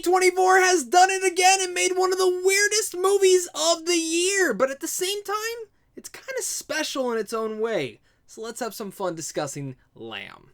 A24 has done it again and made one of the weirdest movies of the year, but at the same time, it's kind of special in its own way. So let's have some fun discussing Lamb.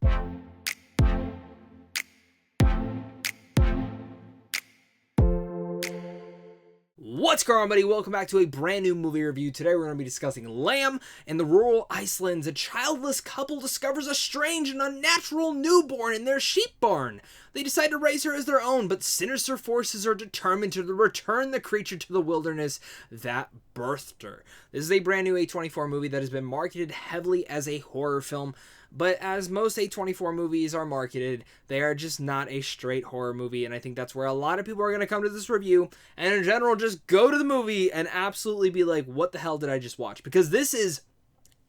What's going on, buddy? Welcome back to a brand new movie review. Today we're going to be discussing Lamb. In the rural Icelands, a childless couple discovers a strange and unnatural newborn in their sheep barn. They decide to raise her as their own, but sinister forces are determined to return the creature to the wilderness that birthed her. This is a brand new A24 movie that has been marketed heavily as a horror film. But as most A24 movies are marketed, they are just not a straight horror movie, and I think that's where a lot of people are going to come to this review, and in general, just go to the movie and absolutely be like, what the hell did I just watch? Because this is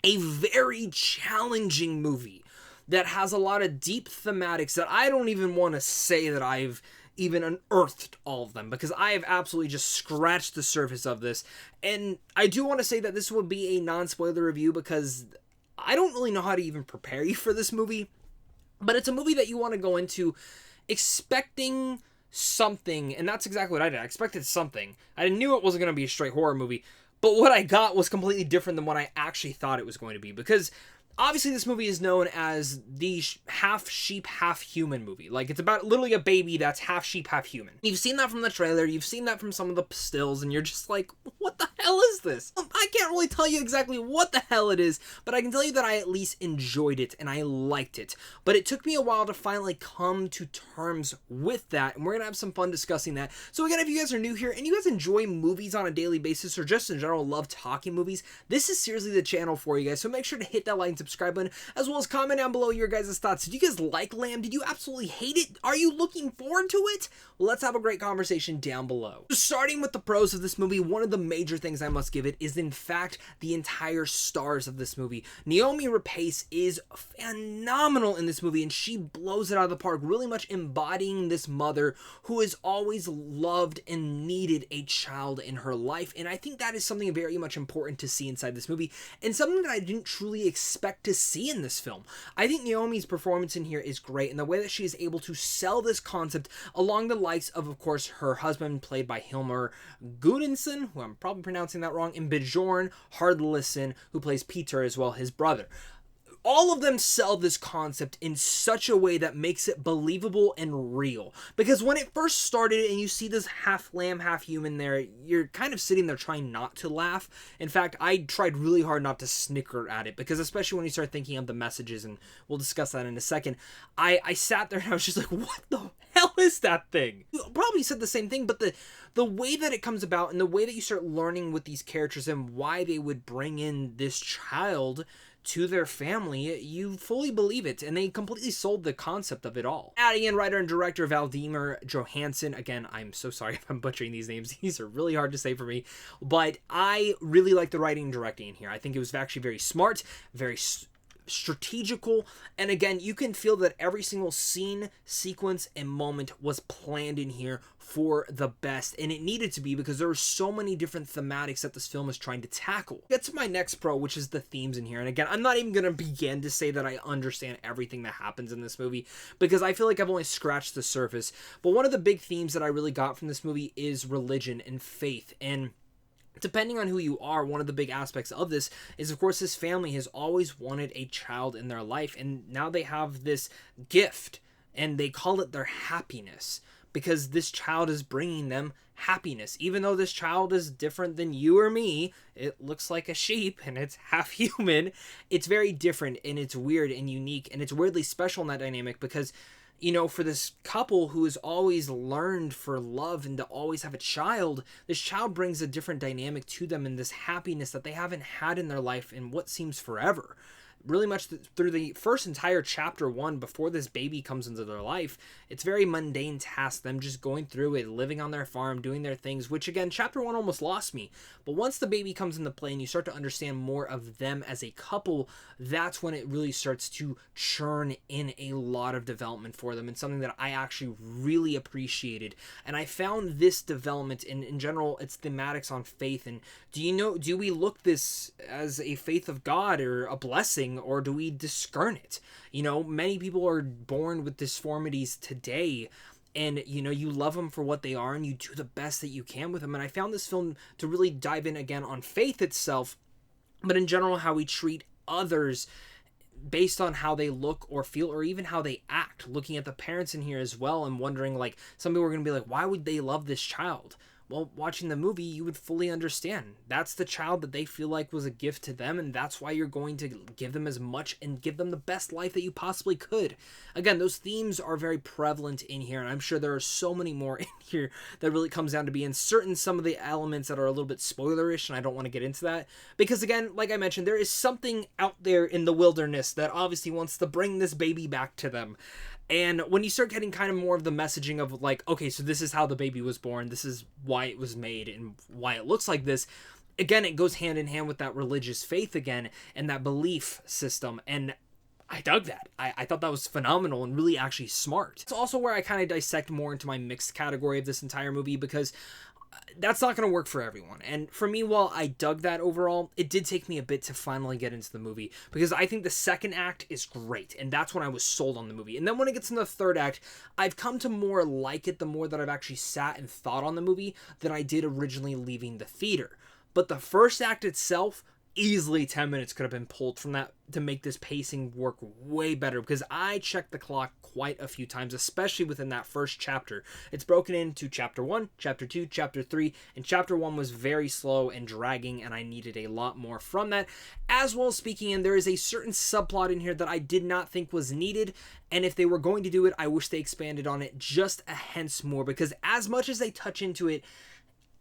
a very challenging movie that has a lot of deep thematics that I don't even want to say that I've even unearthed all of them, because I have absolutely just scratched the surface of this. And I do want to say that this will be a non-spoiler review because I don't really know how to even prepare you for this movie, but it's a movie that you want to go into expecting something, and that's exactly what I did. I expected something. I knew it wasn't going to be a straight horror movie, but what I got was completely different than what I actually thought it was going to be, because obviously this movie is known as the half sheep, half human movie. Like, it's about literally a baby that's half sheep, half human. You've seen that from the trailer, you've seen that from some of the stills, and you're just like, what the hell is this? I can't really tell you exactly what the hell it is, but I can tell you that I at least enjoyed it, and I liked it. But it took me a while to finally come to terms with that, and we're gonna have some fun discussing that. So again, if you guys are new here, and you guys enjoy movies on a daily basis, or just in general love talking movies, this is seriously the channel for you guys, so make sure to hit that like and subscribe button, as well as comment down below your guys' thoughts. Did you guys like Lamb? Did you absolutely hate it? Are you looking forward to it? Well, let's have a great conversation down below. So starting with the pros of this movie, one of the major things I must give it is, in fact, the entire stars of this movie. Noomi Rapace is phenomenal in this movie, and she blows it out of the park, really much embodying this mother who has always loved and needed a child in her life, and I think that is something very much important to see inside this movie, and something that I didn't truly expect to see in this film. I think Naomi's performance in here is great, and the way that she is able to sell this concept along the likes of course, her husband, played by Hilmir, Gudnason, who I'm probably pronouncing that wrong, and Bjorn Hardlison, who plays Peter as well, his brother. All of them sell this concept in such a way that makes it believable and real. Because when it first started and you see this half lamb, half human there, you're kind of sitting there trying not to laugh. In fact, I tried really hard not to snicker at it, because especially when you start thinking of the messages, and we'll discuss that in a second, I sat there and I was just like, what the hell is that thing? You probably said the same thing, but the way that it comes about and the way that you start learning with these characters and why they would bring in this child to their family, you fully believe it, and they completely sold the concept of it all. Adding in writer and director Valdimar Jóhannsson. Again, I'm so sorry if I'm butchering these names. These are really hard to say for me, but I really like the writing and directing in here. I think it was actually very smart, very strategical, and again, you can feel that every single scene, sequence, and moment was planned in here for the best, and it needed to be, because there were so many different thematics that this film is trying to tackle. Get to my next pro, which is the themes in here, and again, I'm not even going to begin to say that I understand everything that happens in this movie, because I feel like I've only scratched the surface, but one of the big themes that I really got from this movie is religion and faith, and depending on who you are, one of the big aspects of this is, of course, this family has always wanted a child in their life, and now they have this gift, and they call it their happiness, because this child is bringing them happiness. Even though this child is different than you or me, it looks like a sheep, and it's half human, it's very different, and it's weird and unique, and it's weirdly special in that dynamic, because you know, for this couple who has always learned for love and to always have a child, this child brings a different dynamic to them and this happiness that they haven't had in their life in what seems forever. Really much through the first entire chapter 1, before this baby comes into their life, it's very mundane task, them just going through it, living on their farm, doing their things, which again, chapter 1 almost lost me. But once the baby comes into play and you start to understand more of them as a couple, that's when it really starts to churn in a lot of development for them, and something that I actually really appreciated. And I found this development in general, its thematics on faith, and do we look this as a faith of God or a blessing, or do we discern it? You know, many people are born with deformities today, and you know, you love them for what they are and you do the best that you can with them. And I found this film to really dive in again on faith itself, but in general how we treat others based on how they look or feel, or even how they act. Looking at the parents in here as well and wondering, like, some people are going to be like, why would they love this child? Well, watching the movie, you would fully understand. That's the child that they feel like was a gift to them, and that's why you're going to give them as much and give them the best life that you possibly could. Again, those themes are very prevalent in here, and I'm sure there are so many more in here that really comes down to being certain some of the elements that are a little bit spoilerish, and I don't want to get into that. Because again, like I mentioned, there is something out there in the wilderness that obviously wants to bring this baby back to them. And when you start getting kind of more of the messaging of like, okay, so this is how the baby was born, this is why it was made, and why it looks like this, again, it goes hand in hand with that religious faith again, and that belief system, and I dug that. I thought that was phenomenal and really actually smart. It's also where I kind of dissect more into my mixed category of this entire movie, because that's not going to work for everyone. And for me, while I dug that overall, it did take me a bit to finally get into the movie, because I think the second act is great, and that's when I was sold on the movie. And then when it gets in the third act, I've come to more like it the more that I've actually sat and thought on the movie than I did originally leaving the theater. But the first act itself, easily 10 minutes could have been pulled from that to make this pacing work way better, because I checked the clock quite a few times, especially within that first chapter. It's broken into chapter 1, chapter 2, chapter 3, and chapter 1 was very slow and dragging, and I needed a lot more from that. As well as speaking, and there is a certain subplot in here that I did not think was needed, and if they were going to do it, I wish they expanded on it just a hence more, because as much as they touch into it,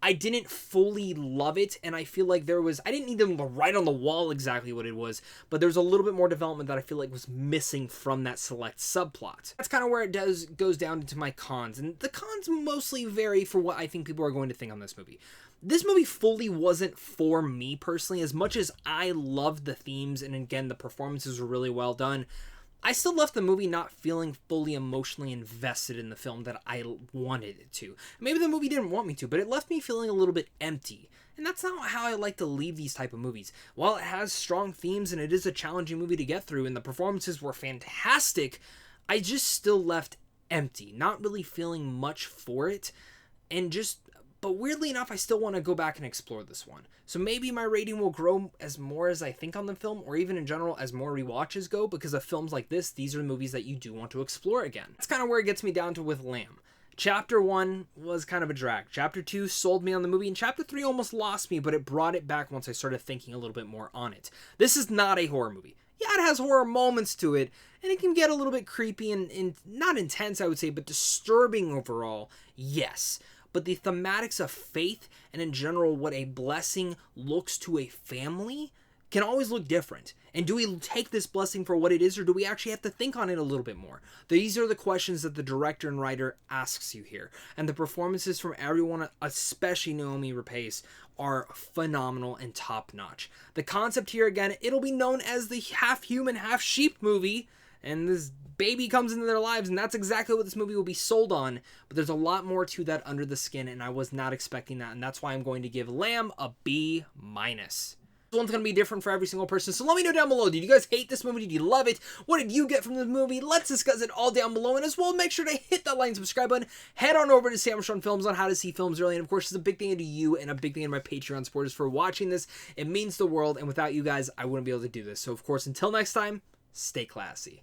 I didn't fully love it, and I feel like I didn't need them to write on the wall exactly what it was, but there's a little bit more development that I feel like was missing from that select subplot. That's kind of where it goes down into my cons, and the cons mostly vary for what I think people are going to think on this movie. This movie fully wasn't for me personally. As much as I loved the themes, and again, the performances were really well done, I still left the movie not feeling fully emotionally invested in the film that I wanted it to. Maybe the movie didn't want me to, but it left me feeling a little bit empty. And that's not how I like to leave these type of movies. While it has strong themes and it is a challenging movie to get through and the performances were fantastic, I just still left empty, not really feeling much for it, but weirdly enough, I still want to go back and explore this one. So maybe my rating will grow as more as I think on the film, or even in general as more rewatches go, because of films like this, these are the movies that you do want to explore again. That's kind of where it gets me down to with Lamb. Chapter 1 was kind of a drag. Chapter 2 sold me on the movie, and Chapter 3 almost lost me, but it brought it back once I started thinking a little bit more on it. This is not a horror movie. Yeah, it has horror moments to it, and it can get a little bit creepy and not intense, I would say, but disturbing overall, yes. But the thematics of faith and in general what a blessing looks to a family can always look different. And do we take this blessing for what it is, or do we actually have to think on it a little bit more? These are the questions that the director and writer asks you here. And the performances from everyone, especially Noomi Rapace, are phenomenal and top-notch. The concept here, again, it'll be known as the half-human, half-sheep movie, and this baby comes into their lives, and that's exactly what this movie will be sold on. But there's a lot more to that under the skin, and I was not expecting that, and that's why I'm going to give Lamb a B-. This one's going to be different for every single person, so let me know down below. Did you guys hate this movie? Did you love it? What did you get from this movie? Let's discuss it all down below, and as well, make sure to hit that like and subscribe button. Head on over to Samshon Films on how to see films early, and of course, it's a big thing to you and a big thing to my Patreon supporters for watching this. It means the world, and without you guys, I wouldn't be able to do this. So, of course, until next time, stay classy.